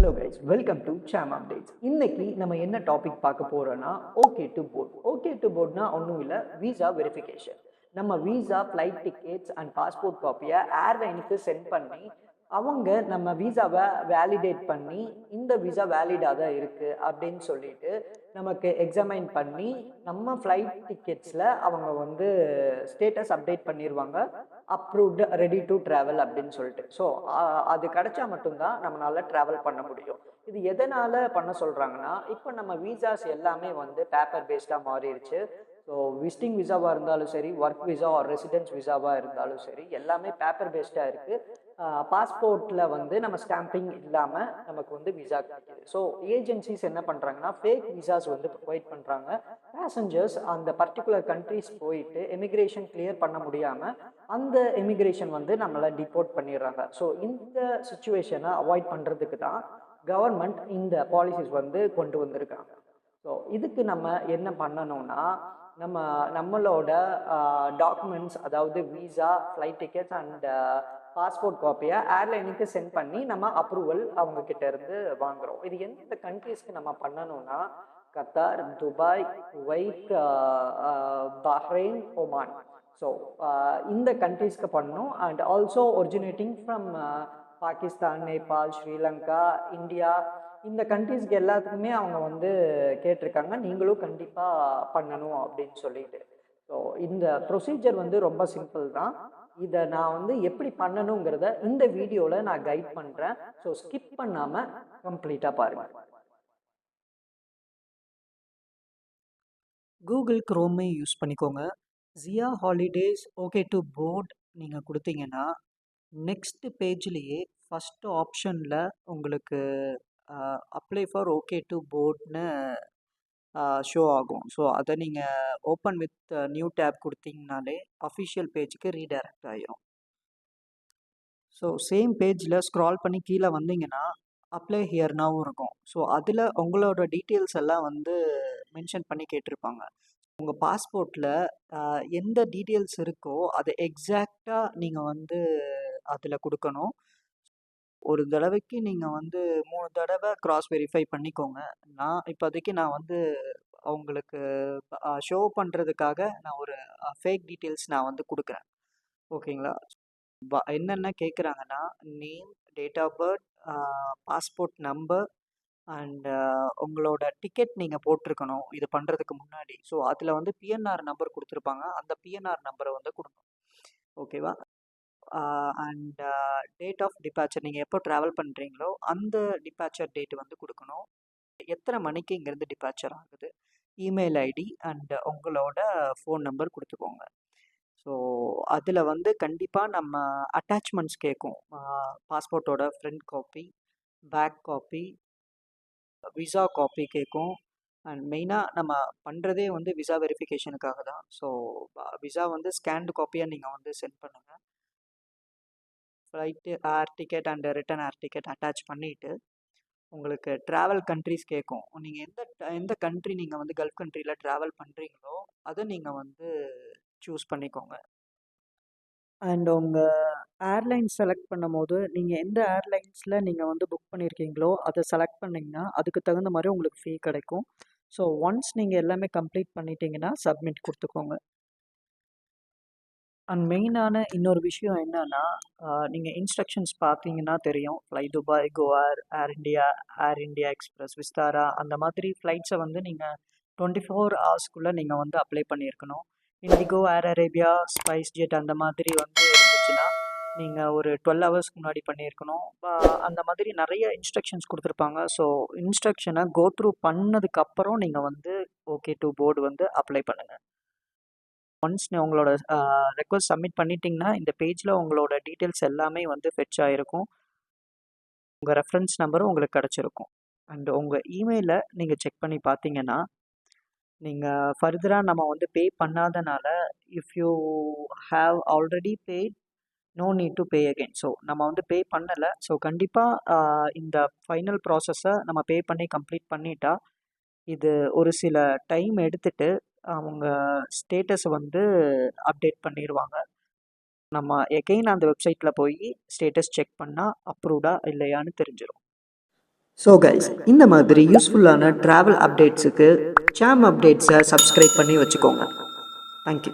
Hello guys, welcome to Sam updates. இன்னைக்கு நம்ம என்ன டாபிக் பார்க்க போறோம்னா okay to board. Okay to போர்ட்னா ஒன்றும் இல்லை, விசா வெரிஃபிகேஷன். நம்ம visa, flight tickets and passport காப்பியை ஏர்லைனுக்கு சென்ட் பண்ணி அவங்க நம்ம விசாவை வேலிடேட் பண்ணி இந்த விசா வேலிடாக தான் இருக்குது அப்படின்னு சொல்லிட்டு நமக்கு எக்ஸாமைன் பண்ணி நம்ம ஃப்ளைட் டிக்கெட்ஸில் அவங்க வந்து ஸ்டேட்டஸ் அப்டேட் பண்ணிடுவாங்க, அப்ரூவ்டு, ரெடி டு ட்ராவல் அப்படின்னு சொல்லிட்டு. ஸோ அது கிடைச்சா மட்டும்தான் நம்மளால ட்ராவல் பண்ண முடியும். இது எதனால் பண்ண சொல்கிறாங்கன்னா, இப்போ நம்ம விசாஸ் எல்லாமே வந்து பேப்பர் பேஸ்டாக மாறிடுச்சு. ஸோ விசிட்டிங் விசாவாக இருந்தாலும் சரி, ஒர்க் விசா ஆர் ரெசிடென்ஸ் விசாவாக இருந்தாலும் சரி, எல்லாமே பேப்பர் பேஸ்டாக இருக்குது. பாஸ்போர்ட்டில் வந்து நம்ம ஸ்டாம்பிங் இல்லாமல் நமக்கு வந்து விசா கிடைக்கிது. ஸோ ஏஜென்சிஸ் என்ன பண்ணுறாங்கன்னா, ஃபேக் விசாஸ் வந்து ப்ரொவைட் பண்ணுறாங்க. பேசஞ்சர்ஸ் அந்த பர்டிகுலர் கண்ட்ரிஸ் போயிட்டு எமிக்ரேஷன் கிளியர் பண்ண முடியாமல் அந்த எமிக்ரேஷன் வந்து நம்மளை டிபோர்ட் பண்ணிடுறாங்க. ஸோ இந்த சுச்சுவேஷனை அவாய்ட் பண்ணுறதுக்கு தான் கவர்மெண்ட் இந்த பாலிசிஸ் வந்து கொண்டு வந்திருக்காங்க. ஸோ இதுக்கு நம்ம என்ன பண்ணணும்னா, நம்மளோட டாக்குமெண்ட்ஸ், அதாவது visa, flight tickets and passport காப்பியை ஏர்லைனுக்கு சென்ட் பண்ணி நம்ம அப்ரூவல் அவங்க கிட்ட இருந்து வாங்குறோம். இது எந்த கண்ட்ரீஸ்க்கு நம்ம பண்ணணும்னா, Qatar, Dubai, Kuwait, Bahrain, Oman. So இந்த கண்ட்ரீஸ்க்கு பண்ணணும். And also originating from Pakistan, Nepal, Sri Lanka, India, இந்த கண்ட்ரீஸ்க்கு எல்லாத்துக்குமே அவங்க வந்து கேட்டிருக்காங்க, நீங்களும் கண்டிப்பாக பண்ணணும் அப்படின்னு சொல்லிட்டு. ஸோ இந்த ப்ரொசீஜர் வந்து ரொம்ப சிம்பிள் தான். இதை நான் வந்து எப்படி பண்ணணுங்கிறத இந்த வீடியோவில் நான் கைட் பண்ணுறேன். ஸோ ஸ்கிப் பண்ணாமல் கம்ப்ளீட்டாக பாருங்கள். கூகுள் குரோமே யூஸ் பண்ணிக்கோங்க. Jiya holidays okay to board நீங்கள் கொடுத்தீங்கன்னா நெக்ஸ்ட் பேஜ்லேயே ஃபஸ்ட்டு ஆப்ஷனில் உங்களுக்கு அப்ளை ஃபார் ஓகே டு போர்ட்னு ஷோ ஆகும். ஸோ அதை நீங்கள் ஓப்பன் வித் நியூ டேப் கொடுத்தீங்கனாலே அஃபிஷியல் பேஜுக்கு ரீடைரக்ட் ஆகிடும். ஸோ சேம் பேஜில் ஸ்க்ரால் பண்ணி கீழே வந்தீங்கன்னா அப்ளை ஹியர்னாவும் இருக்கும். ஸோ அதில் உங்களோட டீட்டெயில்ஸ் எல்லாம் வந்து மென்ஷன் பண்ணி கேட்டிருப்பாங்க. உங்கள் பாஸ்போர்ட்டில் எந்த டீட்டெயில்ஸ் இருக்கோ அதை எக்ஸாக்டாக நீங்கள் வந்து அதில் கொடுக்கணும். ஒரு தடவைக்கு நீங்கள் வந்து 3 தடவை க்ராஸ் வெரிஃபை பண்ணிக்கோங்க. இப்போதைக்கு நான் வந்து அவங்களுக்கு ஷோ பண்ணுறதுக்காக நான் ஒரு ஃபேக் டீட்டெயில்ஸ் நான் வந்து கொடுக்குறேன். ஓகேங்களா? என்னென்ன கேட்குறாங்கன்னா, name, date of birth, passport number and உங்களோட டிக்கெட் நீங்கள் போட்டிருக்கணும் இது பண்ணுறதுக்கு முன்னாடி. ஸோ அதில் வந்து பிஎன்ஆர் நம்பர் கொடுத்துருப்பாங்க, அந்த பிஎன்ஆர் நம்பரை வந்து கொடுக்கணும். ஓகேவா? அண்ட் டேட் ஆஃப் டிபார்ச்சர், நீங்கள் எப்போ ட்ராவல் பண்ணுறீங்களோ அந்த டிபார்ச்சர் டேட் வந்து கொடுக்கணும். எத்தனை மணிக்கு இங்கேருந்து டிபார்ச்சர் ஆகுது, இமெயில் ஐடி அண்ட் உங்களோட ஃபோன் நம்பர் கொடுத்துக்கோங்க. ஸோ அதில் வந்து கண்டிப்பாக நம்ம அட்டாச்மெண்ட்ஸ் கேட்கும். பாஸ்போர்ட்டோட front copy, back copy, visa copy கேட்கும். அண்ட் மெயினாக நம்ம பண்ணுறதே வந்து விசா வெரிஃபிகேஷனுக்காக தான். ஸோ விசா வந்து ஸ்கேன்டு காப்பியாக நீங்கள் வந்து சென்ட் பண்ணுங்கள். Flight, air ticket and return air ticket attach பண்ணிவிட்டு உங்களுக்கு ட்ராவல் கண்ட்ரிஸ் கேட்கும். நீங்கள் எந்த கண்ட்ரி நீங்கள் வந்து கல்ஃப் கண்ட்ரியில் ட்ராவல் பண்ணுறீங்களோ அதை நீங்கள் வந்து சூஸ் பண்ணிக்கோங்க. அண்ட் உங்கள் ஏர்லைன் செலக்ட் பண்ணும்போது நீங்கள் எந்த ஏர்லைன்ஸில் நீங்கள் வந்து புக் பண்ணியிருக்கீங்களோ அதை செலக்ட் பண்ணிங்கன்னா அதுக்கு தகுந்த மாதிரி உங்களுக்கு ஃபீ கிடைக்கும். ஸோ ஒன்ஸ் நீங்கள் எல்லாமே கம்ப்ளீட் பண்ணிட்டீங்கன்னா சப்மிட் கொடுத்துக்கோங்க. அண்ட் மெயினான இன்னொரு விஷயம் என்னன்னா, நீங்கள் இன்ஸ்ட்ரக்ஷன்ஸ் பார்த்தீங்கன்னா தெரியும். ஃப்ளை துபாய், கோஆர், ஏர் இண்டியா எக்ஸ்பிரஸ், விஸ்தாரா, அந்த மாதிரி ஃப்ளைட்ஸை வந்து நீங்கள் 24 ஹவர்ஸ்க்குள்ளே நீங்கள் வந்து அப்ளை பண்ணியிருக்கணும். IndiGo, Air Arabia, SpiceJet அந்த மாதிரி வந்து இருந்துச்சுன்னா நீங்கள் ஒரு 12 ஹவர்ஸ்க்கு முன்னாடி பண்ணியிருக்கணும். அந்த மாதிரி நிறைய இன்ஸ்ட்ரக்ஷன்ஸ் கொடுத்துருப்பாங்க. ஸோ இன்ஸ்ட்ரக்ஷனை கோ த்ரூ பண்ணதுக்கப்புறம் நீங்கள் வந்து ஓகே டு போர்டு வந்து அப்ளை பண்ணுங்கள். ஒன்ஸ் உங்களோட ரெக்வஸ்ட் சப்மிட் பண்ணிட்டீங்கன்னா இந்த பேஜில் உங்களோட டீட்டெயில்ஸ் எல்லாமே வந்து ஃபெட்ச் ஆகிருக்கும். உங்கள் ரெஃபரன்ஸ் நம்பரும் உங்களுக்கு கிடச்சிருக்கும். அண்ட் உங்கள் இமெயிலை நீங்கள் செக் பண்ணி பார்த்தீங்கன்னா, நீங்கள் ஃபர்தராக நம்ம வந்து பே பண்ணாதனால if you have already paid, no need to pay again. So நம்ம வந்து பே பண்ணலை. ஸோ கண்டிப்பாக இந்த ஃபைனல் ப்ராசஸை நம்ம பே பண்ணி கம்ப்ளீட் பண்ணிட்டா இது ஒரு சில டைம் எடுத்துகிட்டு அவங்க ஸ்டேட்டஸை வந்து அப்டேட் பண்ணிடுவாங்க. நம்ம எகெயின் அந்த வெப்சைட்டில் போய் ஸ்டேட்டஸ் செக் பண்ணால் அப்ரூவ்டா இல்லையான்னு தெரிஞ்சிடும். ஸோ கைஸ், இந்த மாதிரி யூஸ்ஃபுல்லான ட்ராவல் அப்டேட்ஸுக்கு சாம் அப்டேட்ஸை சப்ஸ்கிரைப் பண்ணி வச்சுக்கோங்க. தேங்க்யூ.